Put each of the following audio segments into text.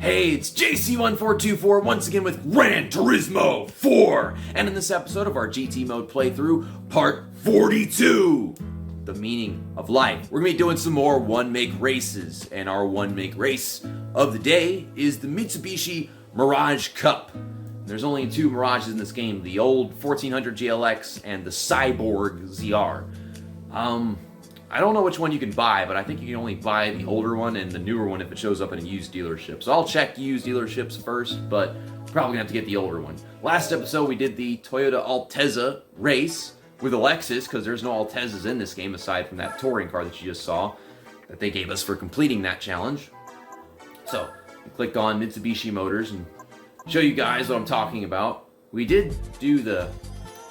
Hey, it's JC1424 once again with Gran Turismo 4, and in this episode of our GT mode playthrough, part 42, the meaning of life. We're going to be doing some more one-make races, and our one-make race of the day is the Mitsubishi Mirage Cup. There's only two Mirages in this game, the old 1400 GLX and the Cyborg ZR. I don't know which one you can buy, but I think you can only buy the older one and the newer one if it shows up in a used dealership. So I'll check used dealerships first, but probably gonna have to get the older one. Last episode we did the Toyota Altezza race with a Lexus, because there's no Altezzas in this game aside from that touring car that you just saw that they gave us for completing that challenge. So I clicked on Mitsubishi Motors and show you guys what I'm talking about. We did do the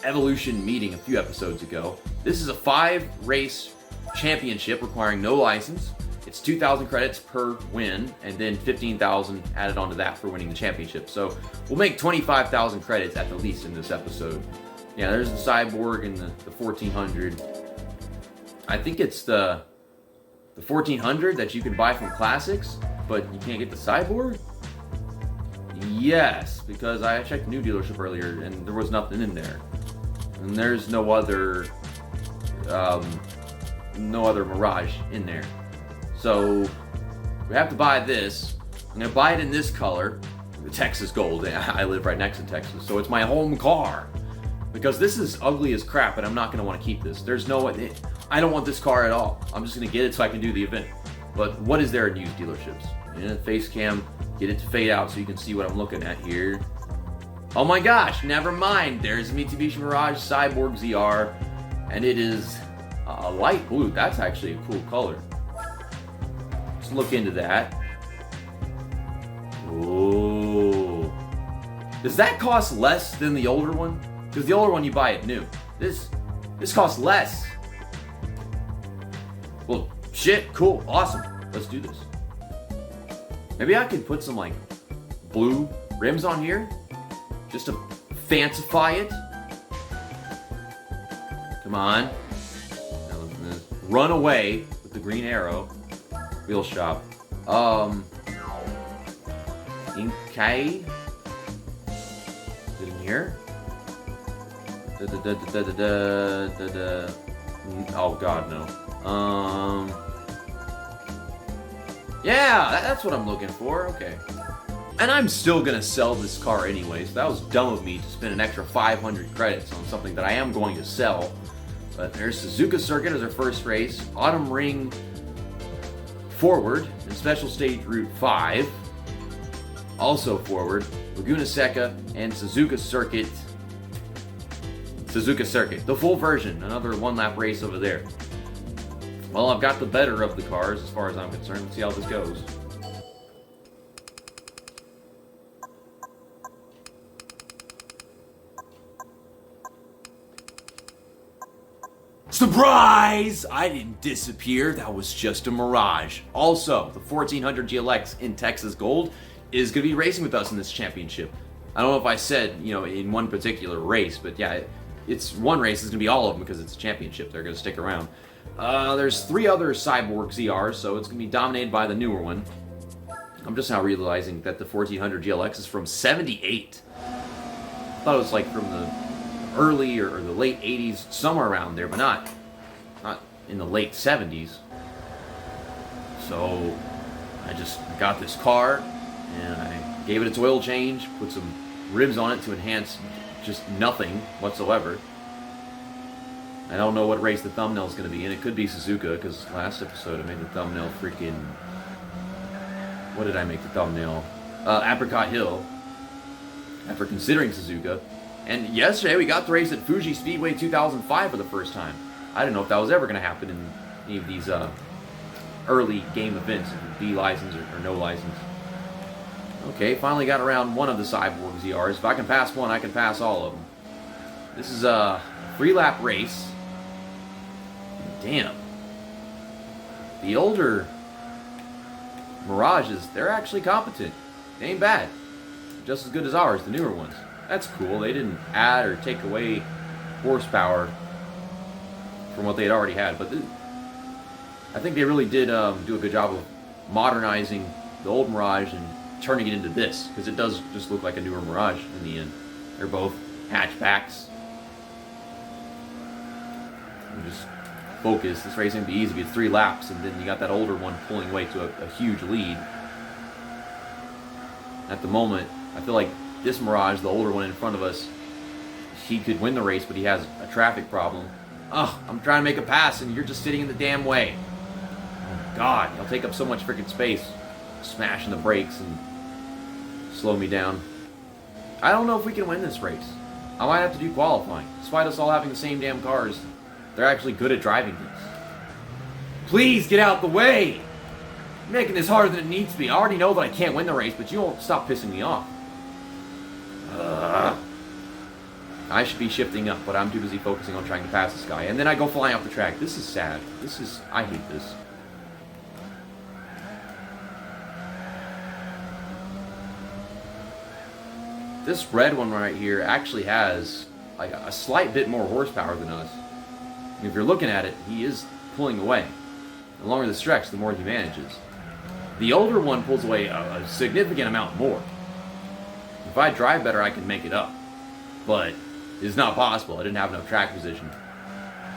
Evolution meeting a few episodes ago. This is a 5-race championship requiring no license. It's 2,000 credits per win, and then 15,000 added onto that for winning the championship. So we'll make 25,000 credits at the least in this episode. Yeah, there's the Cyborg and the 1400. I think it's the 1400 that you can buy from Classics, but you can't get the Cyborg? Yes, because I checked the new dealership earlier and there was nothing in there. And there's no other Mirage in there. So we have to buy this. I'm gonna buy it in this color, the Texas Gold. I live right next to Texas, so it's my home car. Because this is ugly as crap, and I'm not gonna want to keep this. There's no way. I don't want this car at all. I'm just gonna get it so I can do the event. But what is there in used dealerships? In a face cam, get it to fade out so you can see what I'm looking at here. Oh my gosh, never mind. There's Mitsubishi Mirage Cyborg ZR, and it is a light blue. That's actually a cool color. Let's look into that. Oh, does that cost less than the older one? Because the older one you buy it new. This costs less. Well, shit, cool, awesome. Let's do this. Maybe I could put some like blue rims on here, just to fancify it. Come on. Run away with the green arrow. Wheel shop. Okay. Is it in here? Oh god, no. Yeah, that's what I'm looking for. Okay. And I'm still gonna sell this car anyways. That was dumb of me to spend an extra 500 credits on something that I am going to sell. But there's Suzuka Circuit as our first race. Autumn Ring forward and Special Stage Route 5. Also forward. Laguna Seca and Suzuka Circuit. Suzuka Circuit. The full version. Another one-lap race over there. Well, I've got the better of the cars as far as I'm concerned. Let's see how this goes. Surprise! I didn't disappear. That was just a mirage. Also, the 1400 GLX in Texas Gold is going to be racing with us in this championship. I don't know if I said, in one particular race, but yeah, it's one race. It's going to be all of them because it's a championship. They're going to stick around. There's 3 other Cyborg ZRs, so it's going to be dominated by the newer one. I'm just now realizing that the 1400 GLX is from 78. I thought it was like from the early or the late 80s, somewhere around there, but not in the late 70s. So I got this car and I gave it its oil change, put some ribs on it to enhance just nothing whatsoever. I don't know what race the thumbnail is going to be in. It could be Suzuka, because last episode I made the thumbnail freaking... What did I make the thumbnail? Apricot Hill, after considering Suzuka. And yesterday we got the race at Fuji Speedway 2005 for the first time. I didn't know if that was ever going to happen in any of these early game events, if it be license or no license. Okay, finally got around one of the Cyborg ZRs. If I can pass one, I can pass all of them. This is a 3-lap race. Damn. The older Mirages, they're actually competent. They ain't bad. Just as good as ours, the newer ones. That's cool. They didn't add or take away horsepower from what they had already had. But I think they really did do a good job of modernizing the old Mirage and turning it into this, because it does just look like a newer Mirage in the end. They're both hatchbacks. Just focus. This race ain't be easy. It's 3 laps, and then you got that older one pulling away to a huge lead. At the moment, I feel like this Mirage, the older one in front of us, he could win the race, but he has a traffic problem. Ugh, I'm trying to make a pass, and you're just sitting in the damn way. Oh, God, you'll take up so much freaking space, smashing the brakes and slow me down. I don't know if we can win this race. I might have to do qualifying. Despite us all having the same damn cars, they're actually good at driving these. Please get out the way! You're making this harder than it needs to be. I already know that I can't win the race, but you won't stop pissing me off. I should be shifting up, but I'm too busy focusing on trying to pass this guy. And then I go flying off the track. This is sad. I hate this. This red one right here actually has like a slight bit more horsepower than us. And if you're looking at it, he is pulling away. The longer the stretch, the more he manages. The older one pulls away a significant amount more. If I drive better, I can make it up. But it's not possible. I didn't have enough track position.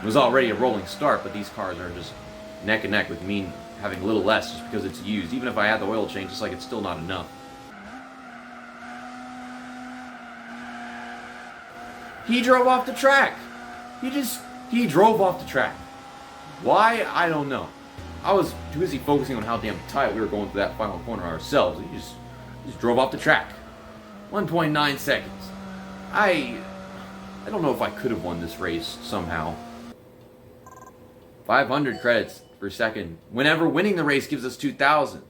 It was already a rolling start, but these cars are just neck and neck with me having a little less just because it's used. Even if I had the oil change, it's like it's still not enough. He drove off the track. He drove off the track. Why? I don't know. I was too busy focusing on how damn tight we were going through that final corner ourselves. He just drove off the track. 1.9 seconds. I don't know if I could have won this race somehow. 500 credits per second. Whenever winning the race gives us 2,000.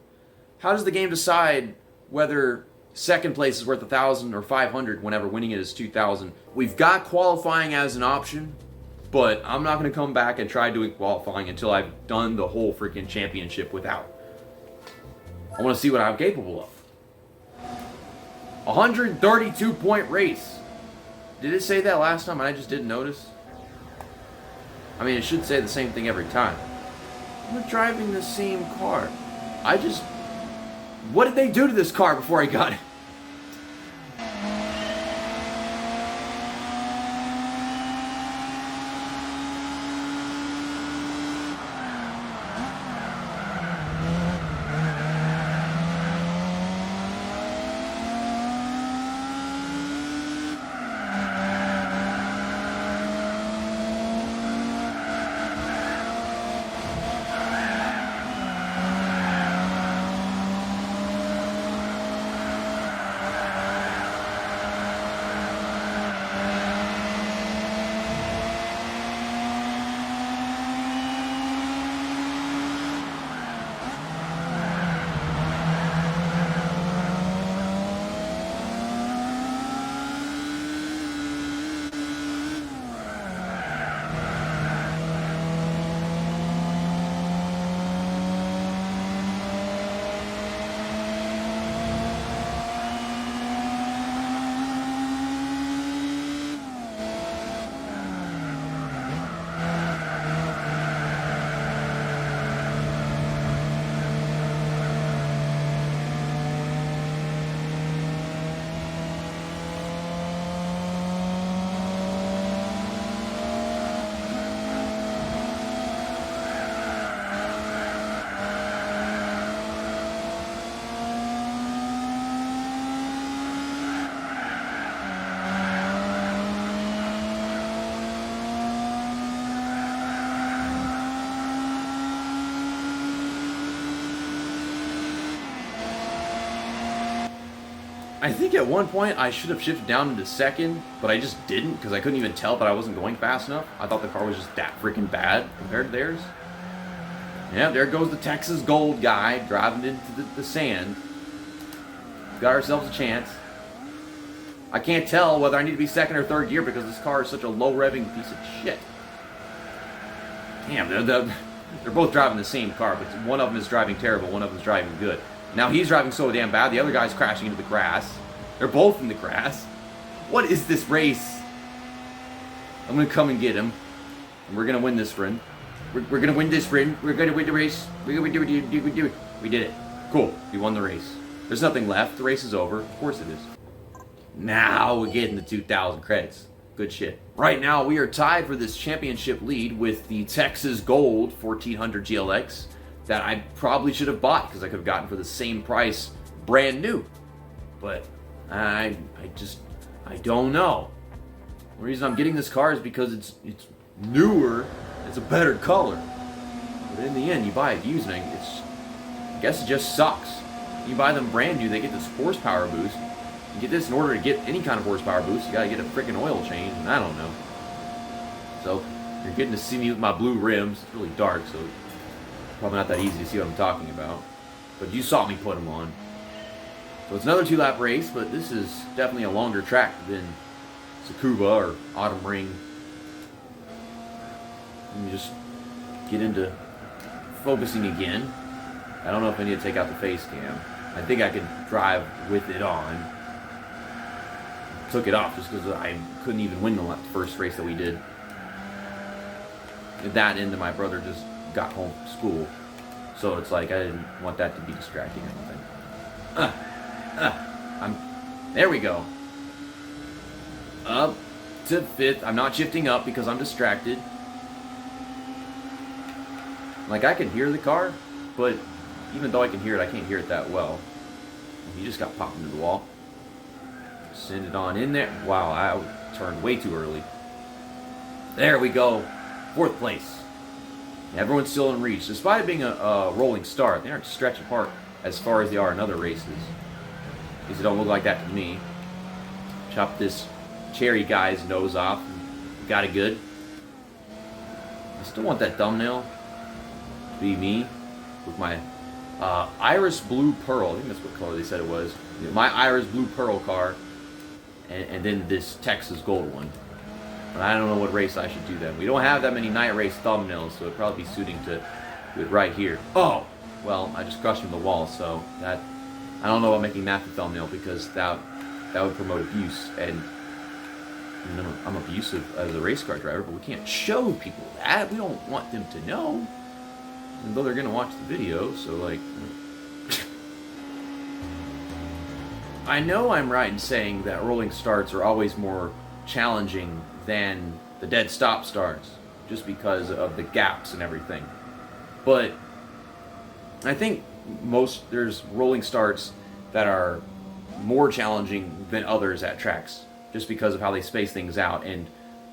How does the game decide whether second place is worth 1,000 or 500 whenever winning it is 2,000? We've got qualifying as an option, but I'm not going to come back and try doing qualifying until I've done the whole freaking championship without. I want to see what I'm capable of. 132 point race. Did it say that last time and I just didn't notice? I mean, it should say the same thing every time. We're driving the same car. What did they do to this car before I got it? I think at one point I should have shifted down into second, but I just didn't because I couldn't even tell that I wasn't going fast enough. I thought the car was just that freaking bad compared to theirs. Yeah, there goes the Texas Gold guy driving into the sand. Got ourselves a chance. I can't tell whether I need to be second or third gear because this car is such a low revving piece of shit. Damn, they're both driving the same car, but one of them is driving terrible, one of them is driving good. Now he's driving so damn bad, the other guy's crashing into the grass. They're both in the grass. What is this race? I'm gonna come and get him. And we're gonna win this run. We're gonna win this run. We're gonna win the race. We do it. We did it. Cool. We won the race. There's nothing left. The race is over. Of course it is. Now we're getting the 2,000 credits. Good shit. Right now we are tied for this championship lead with the Texas Gold 1400 GLX that I probably should have bought because I could have gotten for the same price brand new. But I don't know. The reason I'm getting this car is because it's newer, it's a better color. But in the end, you buy it used and I guess it just sucks. You buy them brand new, they get this horsepower boost. You get this in order to get any kind of horsepower boost, you gotta get a freaking oil change, and I don't know. So, you're getting to see me with my blue rims. It's really dark, so it's probably not that easy to see what I'm talking about. But you saw me put them on. So it's another 2-lap race, but this is definitely a longer track than Tsukuba or Autumn Ring. Let me just get into focusing again. I don't know if I need to take out the face cam. I think I could drive with it on. Took it off just because I couldn't even win the first race that we did. That and my brother just got home from school. So it's like I didn't want that to be distracting or anything. There we go. Up to 5th. I'm not shifting up because I'm distracted. Like, I can hear the car, but even though I can hear it, I can't hear it that well. He just got popped into the wall. Send it on in there. Wow, I turned way too early. There we go. 4th place. Everyone's still in reach. Despite it being a rolling start, they aren't stretched apart as far as they are in other races. At least it don't look like that to me. Chop this cherry guy's nose off. Got it good. I still want that thumbnail to be me with my Iris Blue Pearl. I think that's what color they said it was. My Iris Blue Pearl car. And then this Texas Gold one. But I don't know what race I should do then. We don't have that many night race thumbnails, so it'd probably be suiting to do it right here. Oh! Well, I just crushed him in the wall, so that... I don't know about making that the thumbnail because that would promote abuse. And I'm abusive as a race car driver, but we can't show people that. We don't want them to know. And though they're going to watch the video, so like... I know I'm right in saying that rolling starts are always more challenging than the dead stop starts, just because of the gaps and everything. But I think there's rolling starts that are more challenging than others at tracks, just because of how they space things out and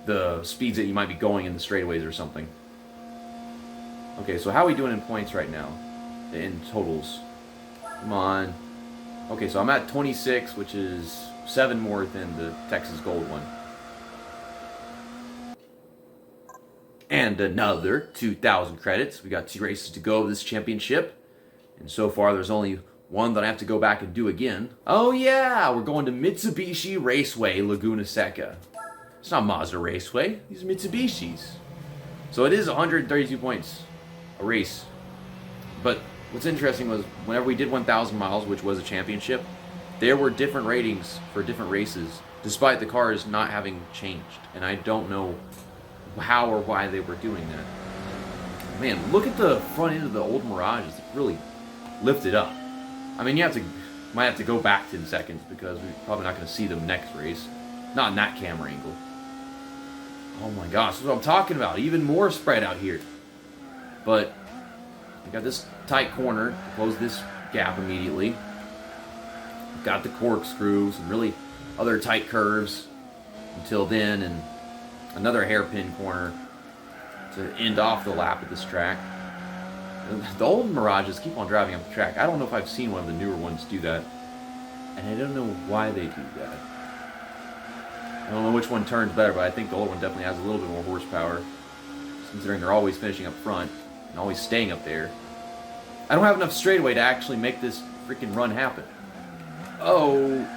the speeds that you might be going in the straightaways or something. Okay, so how are we doing in points right now? In totals. Come on. Okay, so I'm at 26, which is 7 more than the Texas Gold one. And another 2,000 credits. We got 2 races to go of this championship. And so far, there's only one that I have to go back and do again. Oh yeah, we're going to Mitsubishi Raceway, Laguna Seca. It's not Mazda Raceway. These are Mitsubishis. So it is 132 points a race. But what's interesting was whenever we did 1,000 miles, which was a championship, there were different ratings for different races, despite the cars not having changed. And I don't know how or why they were doing that. Man, look at the front end of the old Mirages. It's really lifted up. I mean, might have to go back 10 seconds because we're probably not going to see them next race. Not in that camera angle. Oh my gosh, that's what I'm talking about. Even more spread out here. But we got this tight corner to close this gap immediately. We've got the corkscrews and really other tight curves until then, and another hairpin corner to end off the lap at this track. The old Mirages keep on driving up the track. I don't know if I've seen one of the newer ones do that, and I don't know why they do that. I don't know which one turns better, but I think the old one definitely has a little bit more horsepower, considering they're always finishing up front and always staying up there. I don't have enough straightaway to actually make this freaking run happen. Oh,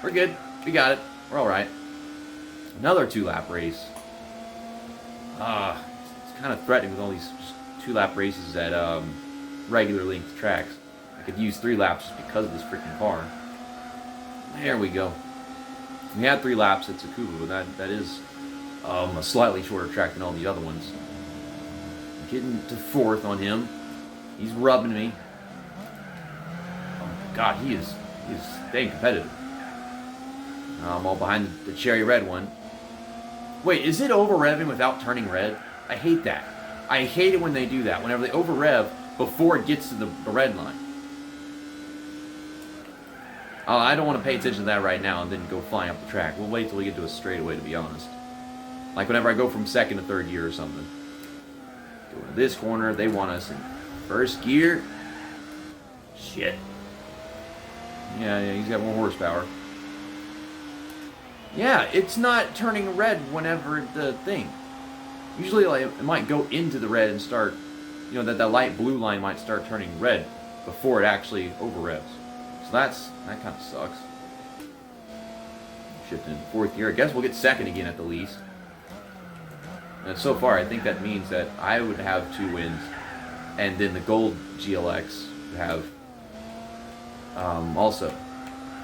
we're good. We got it. We're all right. Another 2-lap race. It's kind of threatening with all these just 2-lap races at regular length tracks. I could use 3 laps just because of this freaking car. There we go. We had 3 laps at Tsukuba, but that is a slightly shorter track than all the other ones. Getting to 4th on him. He's rubbing me. God, he is staying competitive. I'm all behind the cherry red one. Wait, is it over revving without turning red? I hate that. I hate it when they do that. Whenever they over rev before it gets to the red line. I don't want to pay attention to that right now and then go flying up the track. We'll wait till we get to a straightaway, to be honest. Like whenever I go from second to third gear or something. Go into this corner, they want us in first gear. Shit. Yeah, he's got more horsepower. Yeah, it's not turning red whenever the thing. Usually like, it might go into the red and start, you know, that light blue line might start turning red before it actually over revs. So that kind of sucks. Shifting into fourth gear. I guess we'll get second again at the least. And so far, I think that means that I would have 2 wins, and then the gold GLX would have also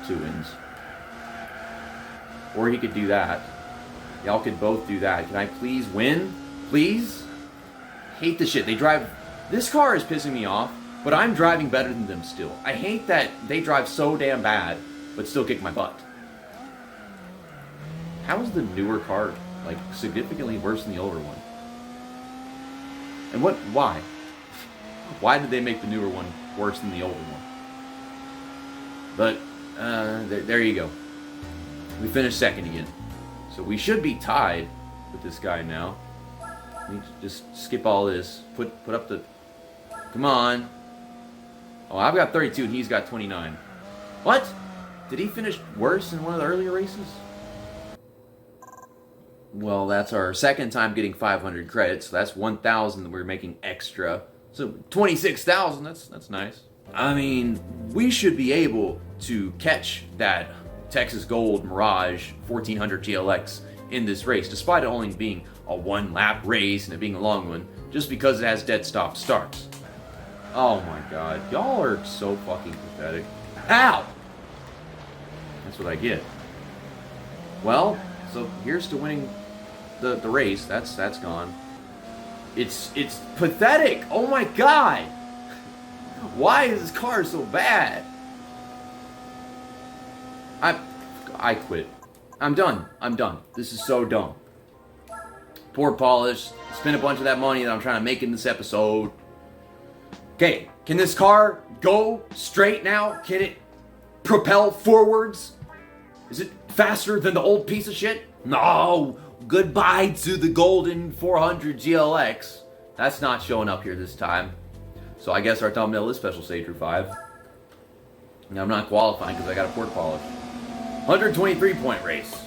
2 wins. Or he could do that. Y'all could both do that. Can I please win? Please? Hate the shit. They drive... This car is pissing me off, but I'm driving better than them still. I hate that they drive so damn bad, but still kick my butt. How is the newer car, like, significantly worse than the older one? And why? Why did they make the newer one worse than the older one? But, there you go. We finished second again. So we should be tied with this guy now. Let me just skip all this. Put up the... Come on. Oh, I've got 32 and he's got 29. What? Did he finish worse in one of the earlier races? Well, that's our second time getting 500 credits. So that's 1,000 that we're making extra. So 26,000, that's nice. I mean, we should be able to catch that Texas Gold Mirage 1400 GLX in this race, despite it only being a 1-lap race and it being a long one, just because it has dead stop starts. Oh my god, y'all are so fucking pathetic. Ow! That's what I get. Well, so here's to winning the race. That's gone. It's pathetic. Oh my god. Why is this car so bad? I quit. I'm done. This is so dumb. Poor polish. Spend a bunch of that money that I'm trying to make in this episode. Okay, can this car go straight now? Can it propel forwards? Is it faster than the old piece of shit? No. Goodbye to the golden 400 GLX. That's not showing up here this time. So I guess our thumbnail is Special Stage through 5. Now I'm not qualifying because I got a port polish. 123 point race.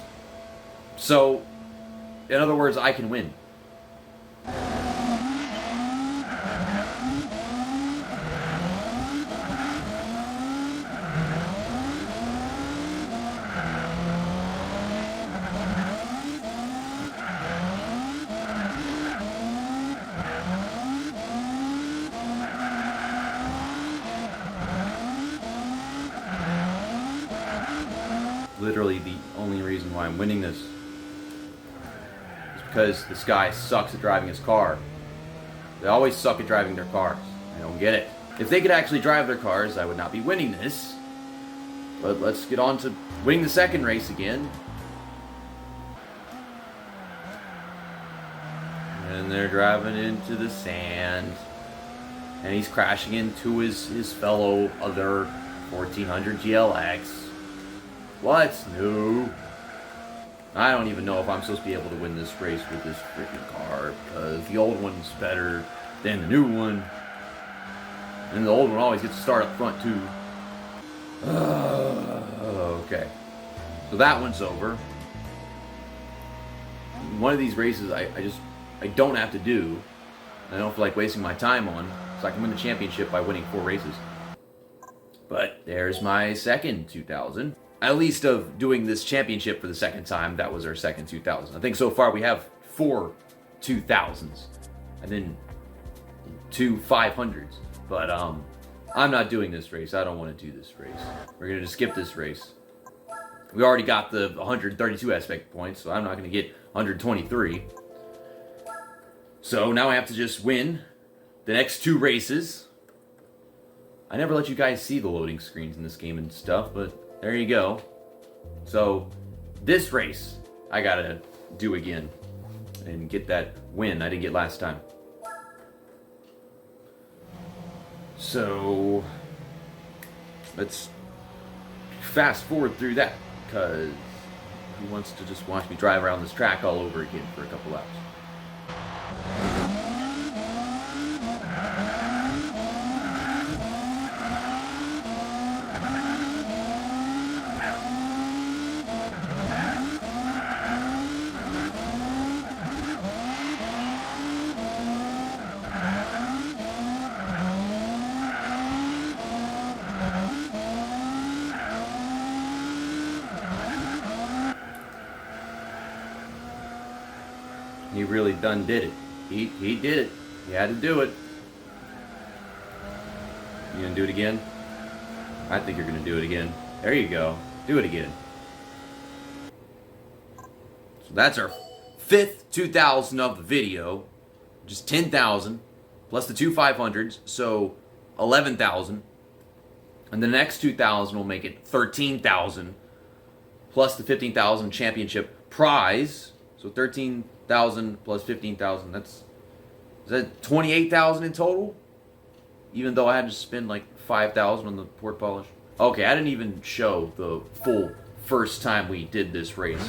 So, in other words, I can win. Literally the only reason why I'm winning this is because this guy sucks at driving his car. They always suck at driving their cars. I don't get it. If they could actually drive their cars, I would not be winning this. But let's get on to winning the second race again. And they're driving into the sand. And he's crashing into his fellow other 1400 GLX. What's new? I don't even know if I'm supposed to be able to win this race with this freaking car, because the old one's better than the new one. And the old one always gets to start up front too. Okay. So that one's over. One of these races I don't have to do. I don't feel like wasting my time on, so I can win the championship by winning 4 races. But there's my second 2000. At least of doing this championship for the second time, that was our second 2000. I think so far we have 4 2000s. And then 2 500s. But I'm not doing this race. I don't want to do this race. We're going to just skip this race. We already got the 132 aspect points, so I'm not going to get 123. So now I have to just win the next 2 races. I never let you guys see the loading screens in this game and stuff, but there you go. So, this race, I gotta do again and get that win I didn't get last time. So, let's fast forward through that, because who wants to just watch me drive around this track all over again for a couple laps? He really done did it. He did it. He had to do it. You gonna do it again? I think you're gonna do it again. There you go. Do it again. So that's our 5th 2,000 of the video. Just 10,000 plus the two 500s, so 11,000. And the next 2,000 will make it 13,000 plus the 15,000 championship prize. So 13,000 plus 15,000. Is that 28,000 in total? Even though I had to spend like 5,000 on the port polish. Okay, I didn't even show the full first time we did this race.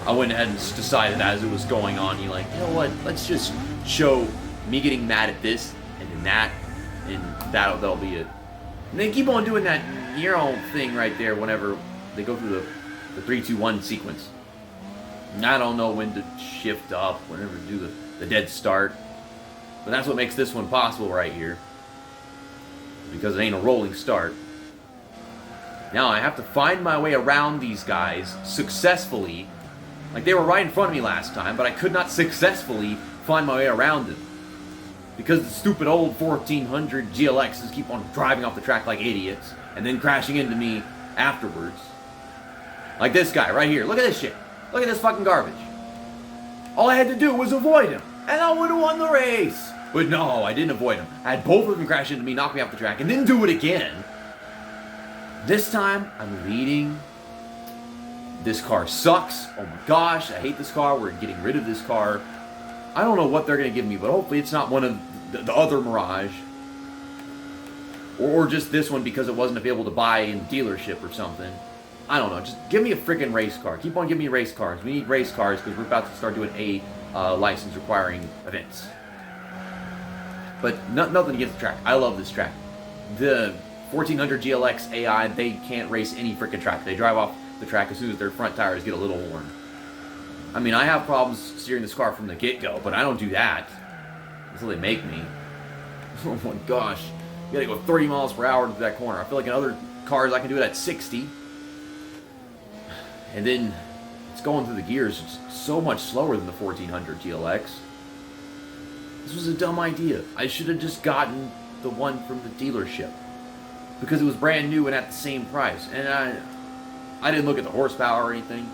I went ahead and just decided as it was going on, you're like, you know what? Let's just show me getting mad at this and then that, and that'll be it. And then keep on doing that thing right there whenever they go through the 3, 2, 1 sequence. And I don't know when to shift up, whenever to do the dead start. But that's what makes this one possible right here. Because it ain't a rolling start. Now I have to find my way around these guys successfully. Like they were right in front of me last time, but I could not successfully find my way around them. Because the stupid old 1400 GLXs keep on driving off the track like idiots, and then crashing into me afterwards. Like this guy right here. Look at this shit. Look at this fucking garbage. All I had to do was avoid him, and I would have won the race. But no, I didn't avoid him. I had both of them crash into me, knock me off the track, and then do it again. This time, I'm leading. This car sucks. Oh my gosh, I hate this car. We're getting rid of this car. I don't know what they're going to give me, but hopefully it's not one of the other Mirage. Or just this one because it wasn't available to buy in dealership or something. I don't know. Just give me a freaking race car. Keep on giving me race cars. We need race cars because we're about to start doing a license requiring events. But nothing against the track. I love this track. The 1400 GLX AI, they can't race any freaking track. They drive off the track as soon as their front tires get a little worn. I mean, I have problems steering this car from the get-go, but I don't do that until they make me. Oh my gosh. You gotta go 30 miles per hour into that corner. I feel like in other cars I can do it at 60. And then it's going through the gears so much slower than the 1400 GLX. This was a dumb idea. I should have just gotten the one from the dealership. Because it was brand new and at the same price. And I didn't look at the horsepower or anything.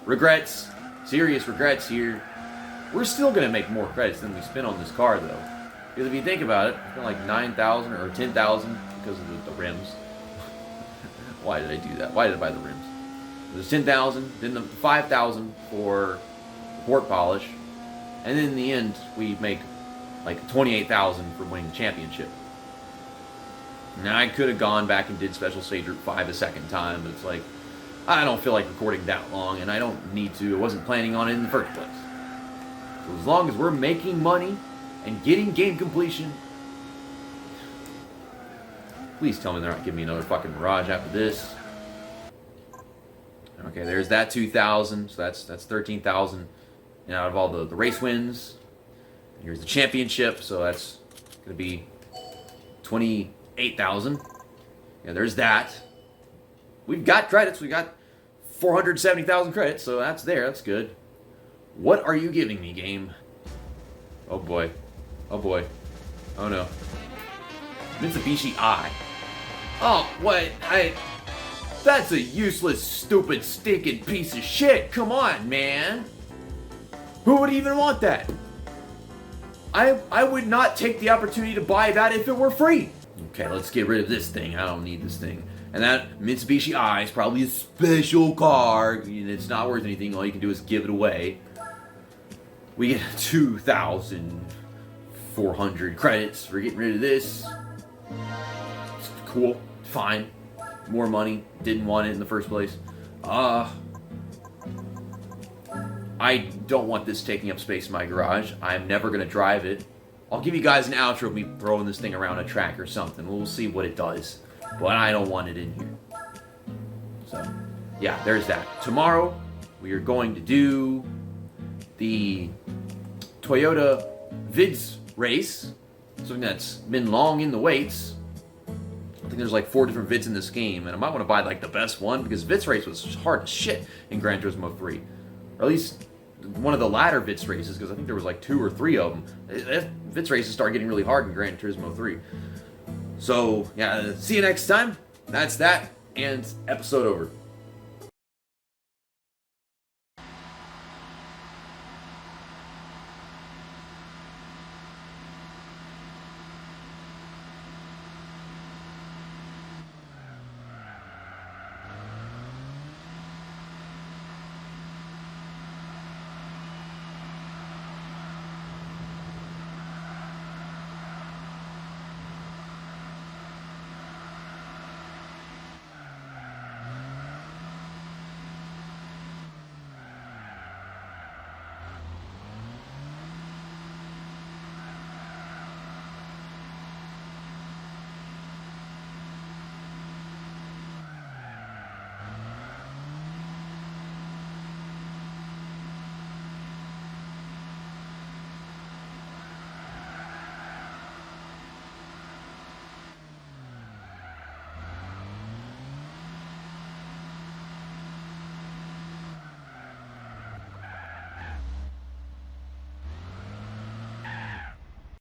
Regrets. Serious regrets here. We're still going to make more credits than we spent on this car, though. Because if you think about it, I spent like 9,000 or 10,000 because of the rims. Why did I do that? Why did I buy the rims? It was 10,000, then the 5,000 for the port polish, and then in the end, we make like 28,000 for winning the championship. Now, I could have gone back and did Special Stage Route 5 a second time, but it's like, I don't feel like recording that long, and I don't need to. I wasn't planning on it in the first place. So as long as we're making money and getting game completion, please tell me they're not giving me another fucking Mirage after this. Okay, there's that 2,000, so that's 13,000. And out of all the race wins, here's the championship, so that's going to be 28,000. Yeah, there's that. We've got credits. We got 470,000 credits, so that's there. That's good. What are you giving me, game? Oh boy. Oh boy. Oh no. Mitsubishi I. Oh, what? That's a useless, stupid, stinking piece of shit. Come on, man. Who would even want that? I would not take the opportunity to buy that if it were free. Okay, let's get rid of this thing. I don't need this thing. And that Mitsubishi I is probably a special car. And it's not worth anything. All you can do is give it away. We get 2,400 credits for getting rid of this. It's cool. Fine. More money. Didn't want it in the first place. I don't want this taking up space in my garage. I'm never going to drive it. I'll give you guys an outro of me throwing this thing around a track or something. We'll see what it does. But I don't want it in here. So, yeah, there's that. Tomorrow, we are going to do the Toyota Vids race. Something that's been long in the waits. I think there's like 4 different Vids in this game. And I might want to buy like the best one because Vids race was hard as shit in Gran Turismo 3. Or at least one of the latter Vids races, because I think there was like 2 or 3 of them. Vids races start getting really hard in Gran Turismo 3. So, yeah, see you next time. That's that, and episode over.